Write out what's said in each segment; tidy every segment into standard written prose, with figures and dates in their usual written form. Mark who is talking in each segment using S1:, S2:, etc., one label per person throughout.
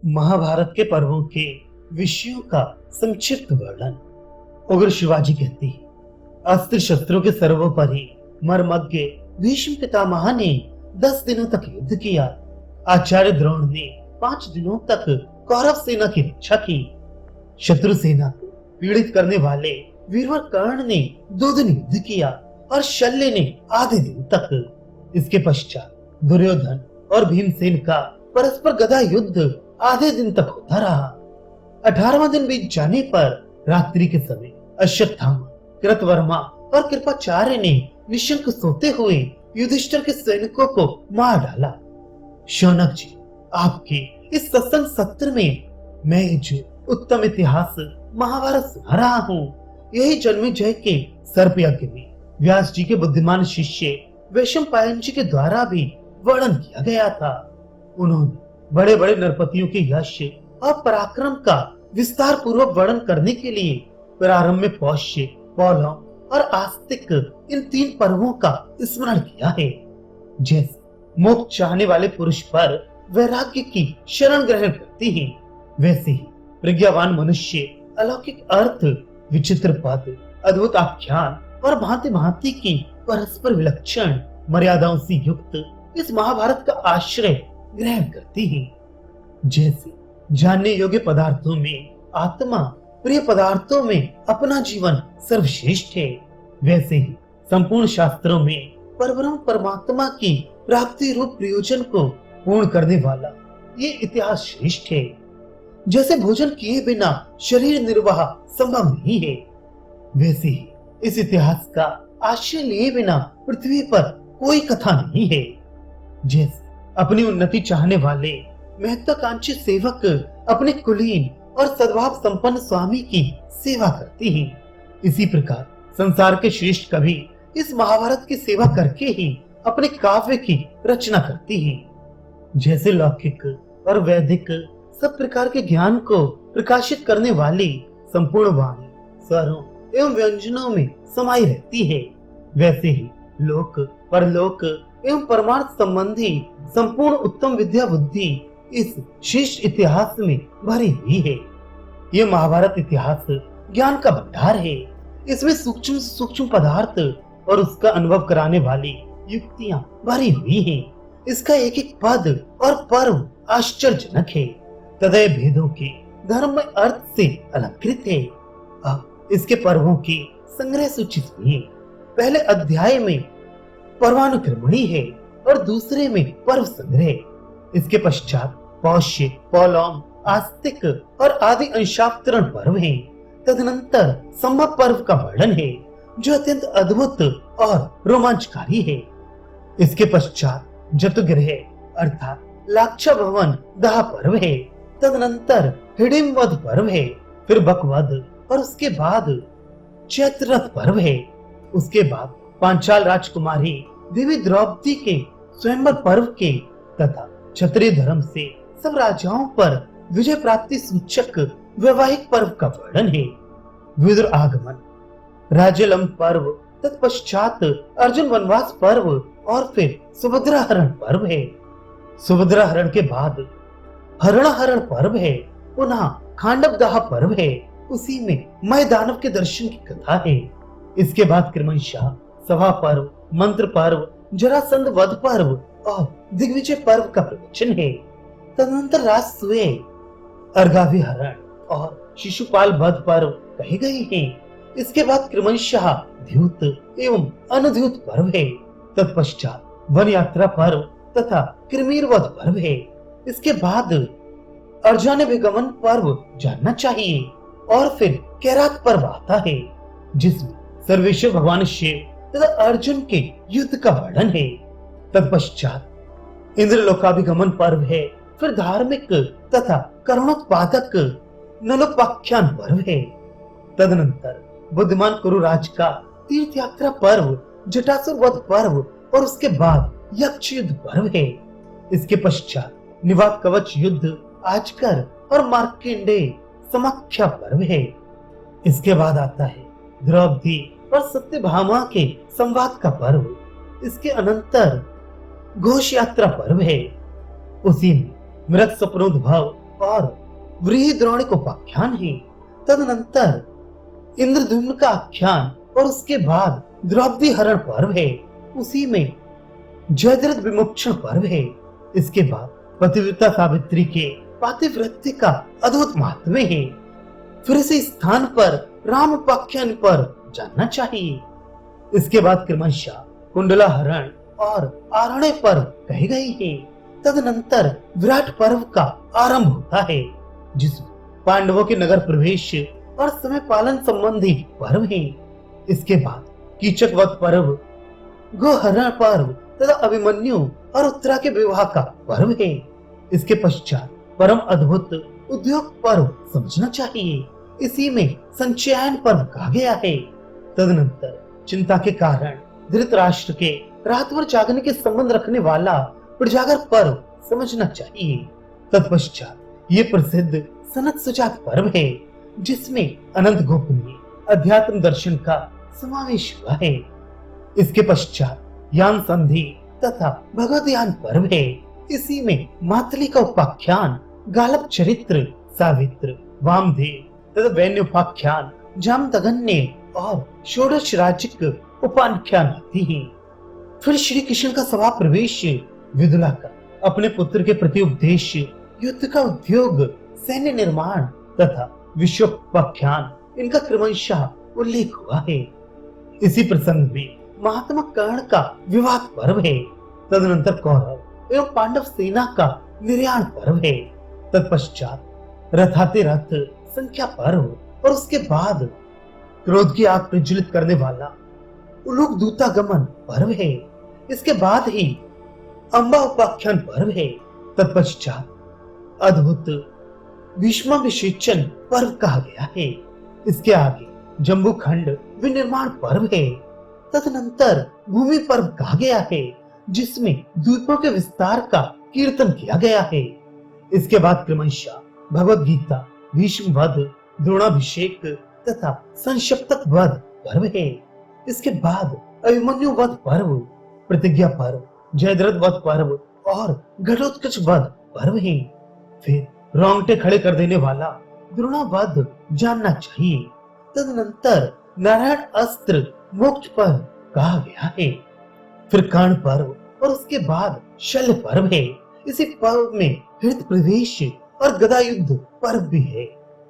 S1: महाभारत के पर्वों के विषयों का संक्षिप्त वर्णन। उग्र शिवाजी कहते हैं, अस्त्र शस्त्रों के सर्वोपरि मर्मज्ञ भीष्म पितामह ने 10 दिनों तक युद्ध किया। आचार्य द्रोण ने 5 दिनों तक कौरव सेना की रक्षा की। शत्रु सेना को पीड़ित करने वाले वीरवर कर्ण ने 2 दिन युद्ध किया और शल्य ने आधे दिन तक। इसके पश्चात दुर्योधन और भीमसेन का परस्पर गदा युद्ध आधे दिन तक होता रहा। 18वां दिन बीत जाने पर रात्रि के समय अश्वत्थामा, कृतवर्मा और कृपाचार्य ने निशंक सोते हुए युधिष्ठिर के सैनिकों को मार डाला। शौनक जी, आपके इस सत्संग सत्र में मैं जो उत्तम इतिहास महाभारत सुना रहा हूँ, यही जन्मेजय के सर्प यज्ञ में व्यास जी के बुद्धिमान शिष्य वैशंपायन जी के द्वारा भी वर्णन किया गया था। उन्होंने बड़े बड़े नरपतियों के यश और पराक्रम का विस्तार पूर्वक वर्णन करने के लिए प्रारंभ में पौष्य, पौलम और आस्तिक इन 3 पर्वों का स्मरण किया है। जैसे मोक्ष चाहने वाले पुरुष पर वैराग्य की शरण ग्रहण करते हैं, वैसे ही प्रज्ञावान मनुष्य अलौकिक अर्थ, विचित्र पद, अद्भुत आख्यान और भांति भांति की परस्पर विलक्षण मर्यादाओं से युक्त इस महाभारत का आश्रय ग्रहण करती है। जैसे जानने योग्य पदार्थों में आत्मा, प्रिय पदार्थों में अपना जीवन सर्वश्रेष्ठ है, वैसे ही संपूर्ण शास्त्रों में परब्रह्म परमात्मा की प्राप्ति रूप प्रयोजन को पूर्ण करने वाला ये इतिहास श्रेष्ठ है। जैसे भोजन किए बिना शरीर निर्वाह संभव नहीं है, वैसे ही इस इतिहास का आश्रय लिए बिना पृथ्वी पर कोई कथा नहीं है। जैसे अपनी उन्नति चाहने वाले महत्वाकांक्षी सेवक अपने कुलीन और सद्भाव संपन्न स्वामी की सेवा करते हैं, इसी प्रकार संसार के श्रेष्ठ कवि इस महाभारत की सेवा करके ही अपने काव्य की रचना करते हैं। जैसे लौकिक और वैदिक सब प्रकार के ज्ञान को प्रकाशित करने वाली संपूर्ण वाणी स्वरों एवं व्यंजनों में समाई रहती है, वैसे ही लोक, परलोक एवं परमार्थ संबंधी संपूर्ण उत्तम विद्या बुद्धि इस श्रेष्ठ इतिहास में भरी हुई है। ये महाभारत इतिहास ज्ञान का भंडार है। इसमें सूक्ष्म सूक्ष्म पदार्थ और उसका अनुभव कराने वाली युक्तियां भरी हुई हैं। इसका एक एक पद और पर्व आश्चर्यजनक है, तदय भेदों के धर्म में अर्थ से अलंकृत है। अब इसके पर्वों की संग्रह सूची सुनिए। पहले अध्याय में पर्वानुक्रमणी है और दूसरे में पर्व संग्रह। इसके पश्चात पौष्य, पौलौम, आस्तिक और आदि अंशावतरण पर्व हैं। तदनंतर संभव पर्व का वर्णन है जो अत्यंत अद्भुत और रोमांचकारी है। इसके पश्चात जतुग्रह अर्थात लाक्षा भवन दाह पर्व है। तदनंतर हिडिम्बवध पर्व है, फिर बकवध और उसके बाद चैत्ररथ पर्व है। उसके बाद पांचाल राजकुमारी देवी द्रौपदी के स्वयंवर पर्व के तथा क्षत्रिय धर्म से सब राजाओं पर विजय प्राप्ति सूचक वैवाहिक पर्व का वर्णन है। विदुर आगमन, राज्यलंब पर्व, तत्पश्चात अर्जुन वनवास पर्व और फिर सुभद्रा हरण पर्व है। सुभद्रा हरण के बाद हरण पर्व है, पुनः खांडव दाह पर्व है, उसी में मय दानव के दर्शन की कथा है। इसके बाद क्रमशः सभा पर्व, मंत्र पर्व, जरासंध वध पर्व और दिग्विजय पर्व का प्रवचन है। तदनंतर राजसूय, अर्गावी हरण और शिशुपाल वध पर्व कहे गए हैं। इसके बाद क्रमशः द्यूत एवं अनुद्यूत पर्व है। तत्पश्चात वन यात्रा पर्व तथा कृमीर वध पर्व है। इसके बाद अर्जुनाभिगमन पर्व जानना चाहिए और फिर कैरात पर्व आता है, जिसमें सर्वेश्वर भगवान शिव तथा अर्जुन के युद्ध का वर्णन है। तत्पश्चात इंद्रलोकाभिगमन पर्व है, फिर धार्मिक तथा करुणोत्पादक नलोपाख्यान पर्व है। तदनंतर बुद्धिमान कुरुराज का तीर्थ यात्रा पर्व, जटासुर वध पर्व और उसके बाद यक्ष युद्ध पर्व है। इसके पश्चात निवात कवच युद्ध, आजकर और मार्कंडेय समाख्या पर्व है। इसके बाद आता है द्रौपदी और सत्यभामा के संवाद का पर्व। इसके अनंतर घोष यात्रा पर्व है। उसी में मृत स्वप्नोद्भव और बृहद्रौणिक उपाख्यान है। तदनंतर इंद्रधुम्न का आख्यान और उसके बाद द्रौपदी हरण पर्व है। उसी में जयद्रथ विमोक्षण पर्व है। इसके बाद पतिव्रता सावित्री के पातिव्रत्य का अद्भुत महात्म्य है। फिर इसी स्थान पर राम उपाख्यान पर जानना चाहिए। इसके बाद क्रमशः कुंडला हरण और आरण्य पर्व कहे गए हैं। तदनंतर विराट पर्व का आरंभ होता है, जिसमें पांडवों के नगर प्रवेश और समय पालन संबंधी पर्व है। इसके बाद कीचक वध पर्व, गोहरण पर्व तथा अभिमन्यु और उत्तरा के विवाह का पर्व है। इसके पश्चात परम अद्भुत उद्योग पर्व समझना चाहिए। इसी में संचयन पर्व कहा गया है। तदनंतर चिंता के कारण धृतराष्ट्र के रात भर जागने के संबंध रखने वाला प्रजागर पर्व समझना चाहिए। तत्पश्चात ये प्रसिद्ध सनत सुजात पर्व है, जिसमें अनंत गोपनीय अध्यात्म दर्शन का समावेश हुआ है। इसके पश्चात यान संधि तथा भगवत यान पर्व है। इसी में मातली का उपाख्यान, गालव चरित्र, सावित्र, वामदेव तथा वैन्य उपाख्यान, जामदगन्य और षोडश राजिक उपाख्यान आती हैं। फिर श्री कृष्ण का सभा प्रवेश, विदुला का अपने पुत्र के प्रति उपदेश, युद्ध का उद्योग, सैन्य निर्माण तथा विश्वोपाख्यान, इनका क्रमशः उल्लेख हुआ है। इसी प्रसंग में महात्मा कर्ण का विवाह पर्व है। तदनंतर कौरव एवं पांडव सेना का निर्याण पर्व है। तत्पश्चात रथाते रथ संख्या पर्व और उसके बाद क्रोध की आग प्रज्वलित करने वाला उलूक दूतागमन पर्व है। इसके बाद ही अंबा उपाख्यान पर्व है। तत्पश्चात अद्भुत भीष्माभिषेचन पर्व कहा गया है। इसके आगे जम्बू खंड विनिर्माण पर्व है। तदनंतर भूमि पर्व कहा गया है, जिसमें द्वीपों के विस्तार का कीर्तन किया गया है। इसके बाद क्रमशः भगवत गीता, भीष्म वध, द्रोणाभिषेक तथा संशप्तक वध पर्व है। इसके बाद अभिमन्यु वध पर्व, प्रतिज्ञा पर्व, जयद्रथ वध पर्व और घटोत्कच वध पर्व है। फिर रोंगटे खड़े कर देने वाला द्रोणा वध जानना चाहिए। तदनंतर नारायण अस्त्र मोक्ष पर्व कहा गया है। फिर कर्ण पर्व और उसके बाद शल्य पर्व है। इसी पर्व में हृत प्रवेश और गदा युद्ध पर्व भी है।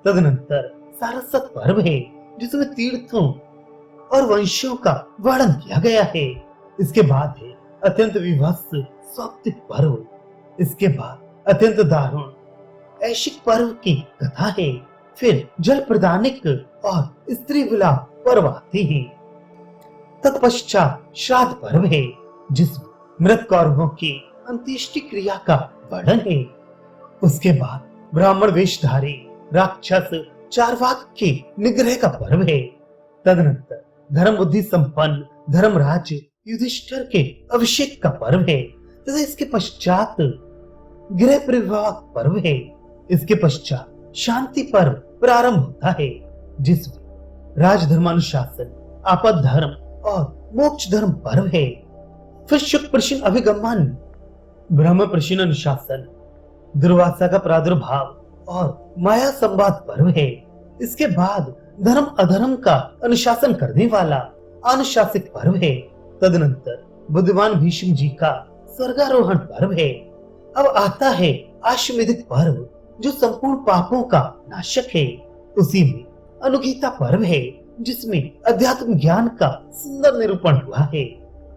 S1: तदनंतर सारस्वत पर्व है, जिसमें तीर्थों और वंशों का वर्णन किया गया है। इसके बाद है अत्यंत विभत्स सौप्तिक पर्व। इसके बाद अत्यंत दारुण ऐशिक पर्व की कथा है। फिर जल प्रदानिक और स्त्री विलाप पर्व आते हैं। तत्पश्चात श्राद्ध पर्व है, जिसमें मृत कौरवों की अंत्येष्टि क्रिया का वर्णन है। उसके बाद ब्राह्मण वेशधारी राक्षस चारवाक के निग्रह का पर्व है। तदनंतर धर्म बुद्धि संपन्न धर्मराज युधिष्ठिर के अभिषेक का पर्व है तथा इसके पश्चात गृह प्रविवाह पर्व है। इसके पश्चात शांति पर्व प्रारंभ होता है, जिसमें राजधर्मानुशासन, आपद धर्म और मोक्ष धर्म पर्व है। फिर शुक प्रश्न अभिगमन, ब्रह्म प्रश्न अनुशासन, दुर्वासा का प्रादुर्भाव और माया संवाद पर्व है। इसके बाद धर्म अधर्म का अनुशासन करने वाला अनुशासिक पर्व है। तदनंतर बुद्धिमान भीष्म जी का स्वर्गारोहण पर्व है। अब आता है आश्वेधिक पर्व, जो संपूर्ण पापों का नाशक है। उसी में अनुगीता पर्व है, जिसमें अध्यात्म ज्ञान का सुंदर निरूपण हुआ है।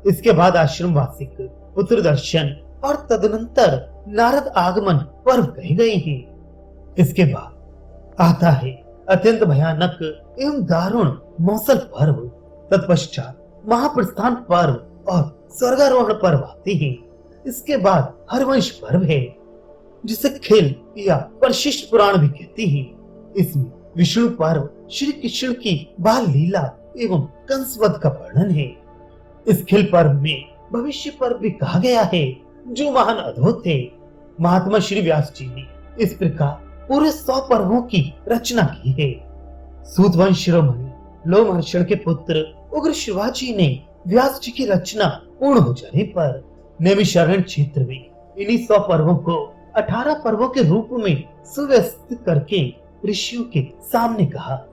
S1: इसके बाद आश्रम वासिक, पुत्र दर्शन और तदनंतर नारद आगमन पर्व कहे गए हैं। इसके बाद आता है अत्यंत भयानक एवं दारुण मौसल पर्व। तत्पश्चात महाप्रस्थान पर्व और स्वर्गारोहण पर्व आते हैं। इसके बाद हरवंश पर्व है, जिसे खेल या परिशिष्ट पुराण भी कहते हैं। इसमें विष्णु पर्व श्री कृष्ण की बाल लीला एवं कंसवध का वर्णन है। इस खेल पर्व में भविष्य पर्व भी कहा गया है, जो महान अद्भुत है। महात्मा श्री व्यास जी ने इस प्रकार पूरे 100 पर्वों की रचना की है। सूतवंश शिरोमणि लोमहर्षण के पुत्र उग्र शिवाजी ने व्यास जी की रचना पूर्ण हो जाने पर नैमिषारण्य क्षेत्र में इन्हीं 100 पर्वों को 18 पर्वों के रूप में सुव्यवस्थित करके ऋषियों के सामने कहा।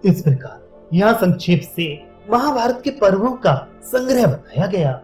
S1: इस प्रकार यहाँ संक्षेप से महाभारत के पर्वों का संग्रह बताया गया।